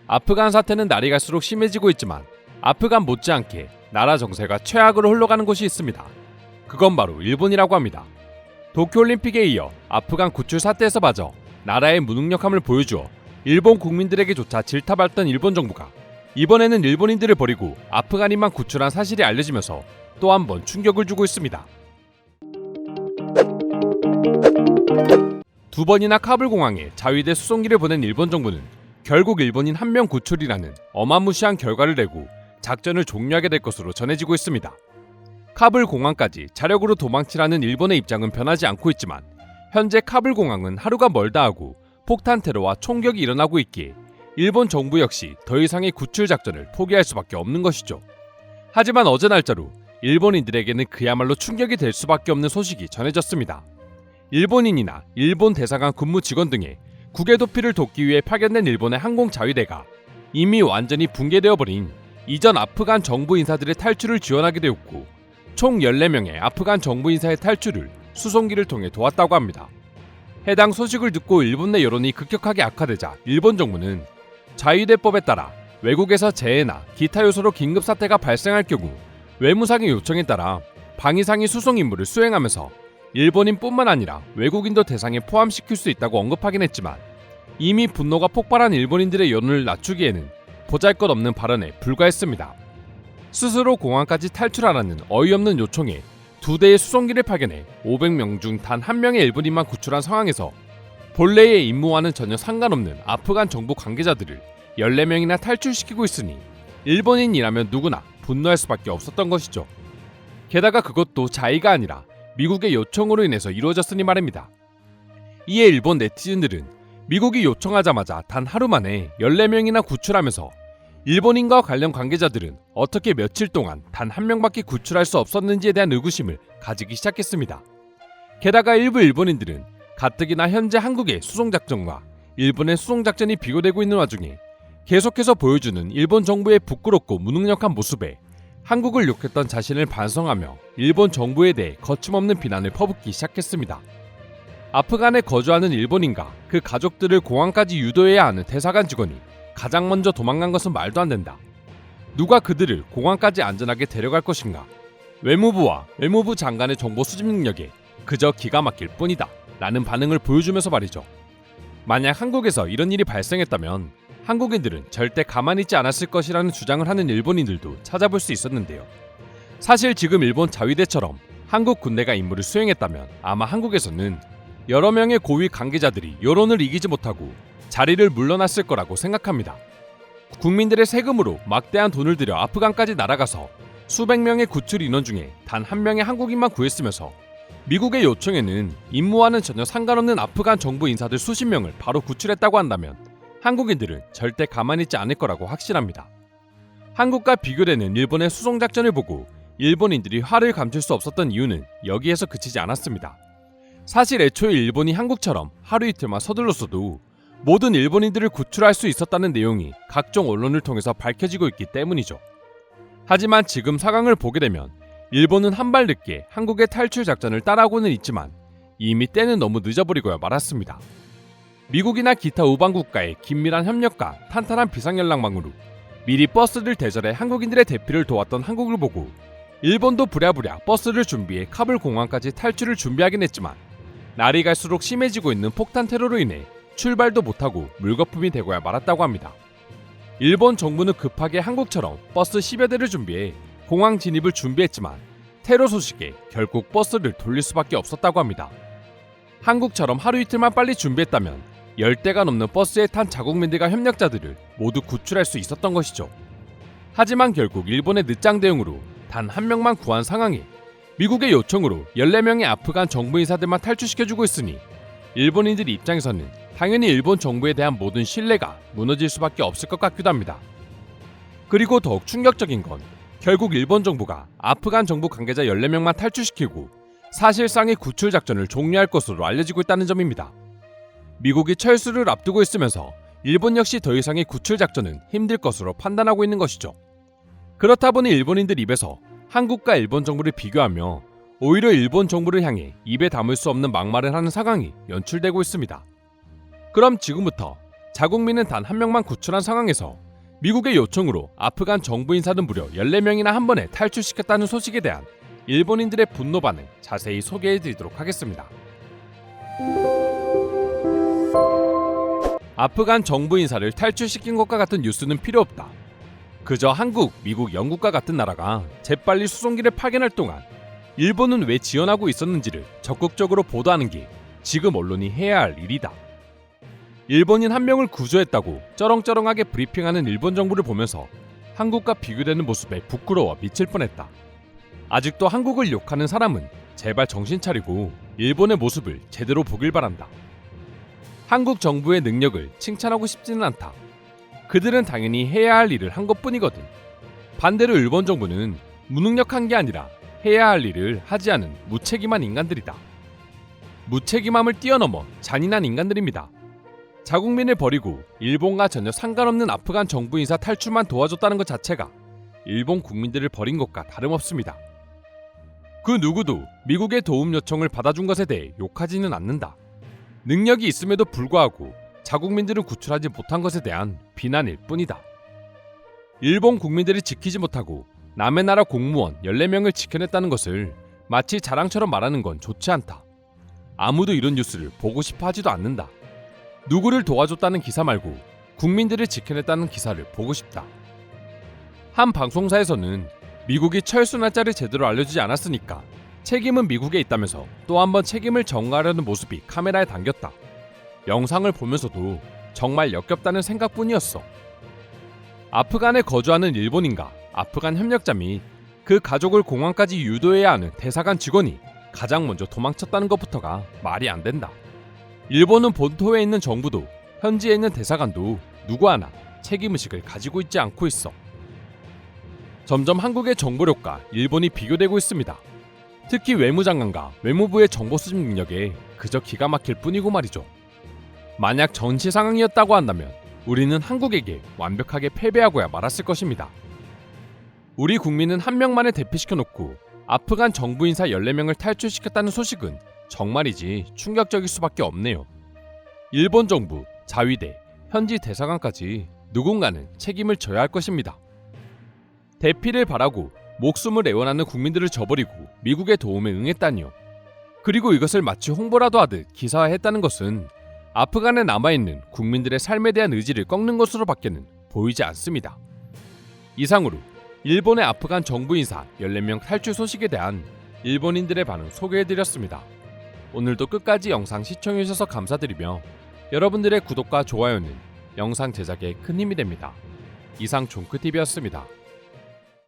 아프간 사태는 날이 갈수록 심해지고 있지만 아프간 못지않게 나라 정세가 최악으로 흘러가는 곳이 있습니다. 그건 바로 일본이라고 합니다. 도쿄올림픽에 이어 아프간 구출 사태에서 마저 나라의 무능력함을 보여주어 일본 국민들에게조차 질타받던 일본 정부가 이번에는 일본인들을 버리고 아프간인만 구출한 사실이 알려지면서 또 한 번 충격을 주고 있습니다. 두 번이나 카불 공항에 자위대 수송기를 보낸 일본 정부는 결국 일본인 한 명 구출이라는 어마무시한 결과를 내고 작전을 종료하게 될 것으로 전해지고 있습니다. 카불 공항까지 자력으로 도망치라는 일본의 입장은 변하지 않고 있지만 현재 카불 공항은 하루가 멀다 하고 폭탄 테러와 총격이 일어나고 있기에 일본 정부 역시 더 이상의 구출 작전을 포기할 수밖에 없는 것이죠. 하지만 어제 날짜로 일본인들에게는 그야말로 충격이 될 수밖에 없는 소식이 전해졌습니다. 일본인이나 일본 대사관 근무 직원 등의 국외 도피를 돕기 위해 파견된 일본의 항공 자위대가 이미 완전히 붕괴되어 버린 이전 아프간 정부 인사들의 탈출을 지원하게 되었고 총 14명의 아프간 정부 인사의 탈출을 수송기를 통해 도왔다고 합니다. 해당 소식을 듣고 일본 내 여론이 급격하게 악화되자 일본 정부는 자위대법에 따라 외국에서 재해나 기타 요소로 긴급 사태가 발생할 경우 외무상의 요청에 따라 방위상이 수송 임무를 수행하면서 일본인뿐만 아니라 외국인도 대상에 포함시킬 수 있다고 언급하긴 했지만 이미 분노가 폭발한 일본인들의 여론을 낮추기에는 보잘것없는 발언에 불과했습니다. 스스로 공항까지 탈출하라는 어이없는 요청에 2대의 수송기를 파견해 500명 중 단 한 명의 일본인만 구출한 상황에서 본래의 임무와는 전혀 상관없는 아프간 정부 관계자들을 14명이나 탈출시키고 있으니 일본인이라면 누구나 분노할 수밖에 없었던 것이죠. 게다가 그것도 자의가 아니라 미국의 요청으로 인해서 이루어졌으니 말입니다. 이에 일본 네티즌들은 미국이 요청하자마자 단 하루 만에 14명이나 구출하면서 일본인과 관련 관계자들은 어떻게 며칠 동안 단 한 명밖에 구출할 수 없었는지에 대한 의구심을 가지기 시작했습니다. 게다가 일부 일본인들은 가뜩이나 현재 한국의 수송작전과 일본의 수송작전이 비교되고 있는 와중에 계속해서 보여주는 일본 정부의 부끄럽고 무능력한 모습에 한국을 욕했던 자신을 반성하며 일본 정부에 대해 거침없는 비난을 퍼붓기 시작했습니다. 아프간에 거주하는 일본인과 그 가족들을 공항까지 유도해야 하는 대사관 직원이 가장 먼저 도망간 것은 말도 안 된다. 누가 그들을 공항까지 안전하게 데려갈 것인가? 외무부와 외무부 장관의 정보 수집 능력에 그저 기가 막힐 뿐이다 라는 반응을 보여주면서 말이죠. 만약 한국에서 이런 일이 발생했다면 한국인들은 절대 가만히 있지 않았을 것이라는 주장을 하는 일본인들도 찾아볼 수 있었는데요. 사실 지금 일본 자위대처럼 한국 군대가 임무를 수행했다면 아마 한국에서는 여러 명의 고위 관계자들이 여론을 이기지 못하고 자리를 물러났을 거라고 생각합니다. 국민들의 세금으로 막대한 돈을 들여 아프간까지 날아가서 수백 명의 구출 인원 중에 단 한 명의 한국인만 구했으면서 미국의 요청에는 임무와는 전혀 상관없는 아프간 정부 인사들 수십 명을 바로 구출했다고 한다면 한국인들은 절대 가만히 있지 않을 거라고 확신합니다. 한국과 비교되는 일본의 수송작전을 보고 일본인들이 화를 감출 수 없었던 이유는 여기에서 그치지 않았습니다. 사실 애초에 일본이 한국처럼 하루 이틀만 서둘렀어도 모든 일본인들을 구출할 수 있었다는 내용이 각종 언론을 통해서 밝혀지고 있기 때문이죠. 하지만 지금 상황을 보게 되면 일본은 한 발 늦게 한국의 탈출 작전을 따라하고는 있지만 이미 때는 너무 늦어버리고야 말았습니다. 미국이나 기타 우방 국가의 긴밀한 협력과 탄탄한 비상연락망으로 미리 버스를 대절해 한국인들의 대피를 도왔던 한국을 보고 일본도 부랴부랴 버스를 준비해 카불 공항까지 탈출을 준비하긴 했지만 날이 갈수록 심해지고 있는 폭탄 테러로 인해 출발도 못하고 물거품이 되고야 말았다고 합니다. 일본 정부는 급하게 한국처럼 버스 10여 대를 준비해 공항 진입을 준비했지만 테러 소식에 결국 버스를 돌릴 수밖에 없었다고 합니다. 한국처럼 하루 이틀만 빨리 준비했다면 10대가 넘는 버스에 탄 자국민들과 협력자들을 모두 구출할 수 있었던 것이죠. 하지만 결국 일본의 늦장 대응으로 단 한 명만 구한 상황에 미국의 요청으로 14명의 아프간 정부 인사들만 탈출시켜주고 있으니 일본인들 입장에서는 당연히 일본 정부에 대한 모든 신뢰가 무너질 수밖에 없을 것 같기도 합니다. 그리고 더욱 충격적인 건 결국 일본 정부가 아프간 정부 관계자 14명만 탈출시키고 사실상의 구출 작전을 종료할 것으로 알려지고 있다는 점입니다. 미국이 철수를 앞두고 있으면서 일본 역시 더 이상의 구출 작전은 힘들 것으로 판단하고 있는 것이죠. 그렇다 보니 일본인들 입에서 한국과 일본 정부를 비교하며 오히려 일본 정부를 향해 입에 담을 수 없는 막말을 하는 상황이 연출되고 있습니다. 그럼 지금부터 자국민은 단 한 명만 구출한 상황에서 미국의 요청으로 아프간 정부 인사는 무려 14명이나 한 번에 탈출시켰다는 소식에 대한 일본인들의 분노 반응 자세히 소개해드리도록 하겠습니다. 아프간 정부 인사를 탈출시킨 것과 같은 뉴스는 필요 없다. 그저 한국, 미국, 영국과 같은 나라가 재빨리 수송기를 파견할 동안 일본은 왜 지원하고 있었는지를 적극적으로 보도하는 게 지금 언론이 해야 할 일이다. 일본인 한 명을 구조했다고 쩌렁쩌렁하게 브리핑하는 일본 정부를 보면서 한국과 비교되는 모습에 부끄러워 미칠 뻔했다. 아직도 한국을 욕하는 사람은 제발 정신 차리고 일본의 모습을 제대로 보길 바란다. 한국 정부의 능력을 칭찬하고 싶지는 않다. 그들은 당연히 해야 할 일을 한 것뿐이거든. 반대로 일본 정부는 무능력한 게 아니라 해야 할 일을 하지 않은 무책임한 인간들이다. 무책임함을 뛰어넘어 잔인한 인간들입니다. 자국민을 버리고 일본과 전혀 상관없는 아프간 정부 인사 탈출만 도와줬다는 것 자체가 일본 국민들을 버린 것과 다름없습니다. 그 누구도 미국의 도움 요청을 받아준 것에 대해 욕하지는 않는다. 능력이 있음에도 불구하고 자국민들을 구출하지 못한 것에 대한 비난일 뿐이다. 일본 국민들이 지키지 못하고 남의 나라 공무원 14명을 지켜냈다는 것을 마치 자랑처럼 말하는 건 좋지 않다. 아무도 이런 뉴스를 보고 싶어 하지도 않는다. 누구를 도와줬다는 기사 말고 국민들을 지켜냈다는 기사를 보고 싶다. 한 방송사에서는 미국이 철수 날짜를 제대로 알려주지 않았으니까 책임은 미국에 있다면서 또 한 번 책임을 전가하려는 모습이 카메라에 담겼다. 영상을 보면서도 정말 역겹다는 생각뿐이었어. 아프간에 거주하는 일본인과 아프간 협력자 및 그 가족을 공항까지 유도해야 하는 대사관 직원이 가장 먼저 도망쳤다는 것부터가 말이 안 된다. 일본은 본토에 있는 정부도 현지에 있는 대사관도 누구 하나 책임의식을 가지고 있지 않고 있어. 점점 한국의 정보력과 일본이 비교되고 있습니다. 특히 외무장관과 외무부의 정보 수집 능력에 그저 기가 막힐 뿐이고 말이죠. 만약 전시 상황이었다고 한다면 우리는 한국에게 완벽하게 패배하고야 말았을 것입니다. 우리 국민은 한 명만을 대피시켜놓고 아프간 정부 인사 14명을 탈출시켰다는 소식은 정말이지 충격적일 수밖에 없네요. 일본 정부, 자위대, 현지 대사관까지 누군가는 책임을 져야 할 것입니다. 대피를 바라고 목숨을 애원하는 국민들을 저버리고 미국의 도움에 응했다니요. 그리고 이것을 마치 홍보라도 하듯 기사화했다는 것은 아프간에 남아있는 국민들의 삶에 대한 의지를 꺾는 것으로 밖에는 보이지 않습니다. 이상으로 일본의 아프간 정부 인사 14명 탈출 소식에 대한 일본인들의 반응 소개해드렸습니다. 오늘도 끝까지 영상 시청해주셔서 감사드리며 여러분들의 구독과 좋아요는 영상 제작에 큰 힘이 됩니다. 이상 종크TV였습니다.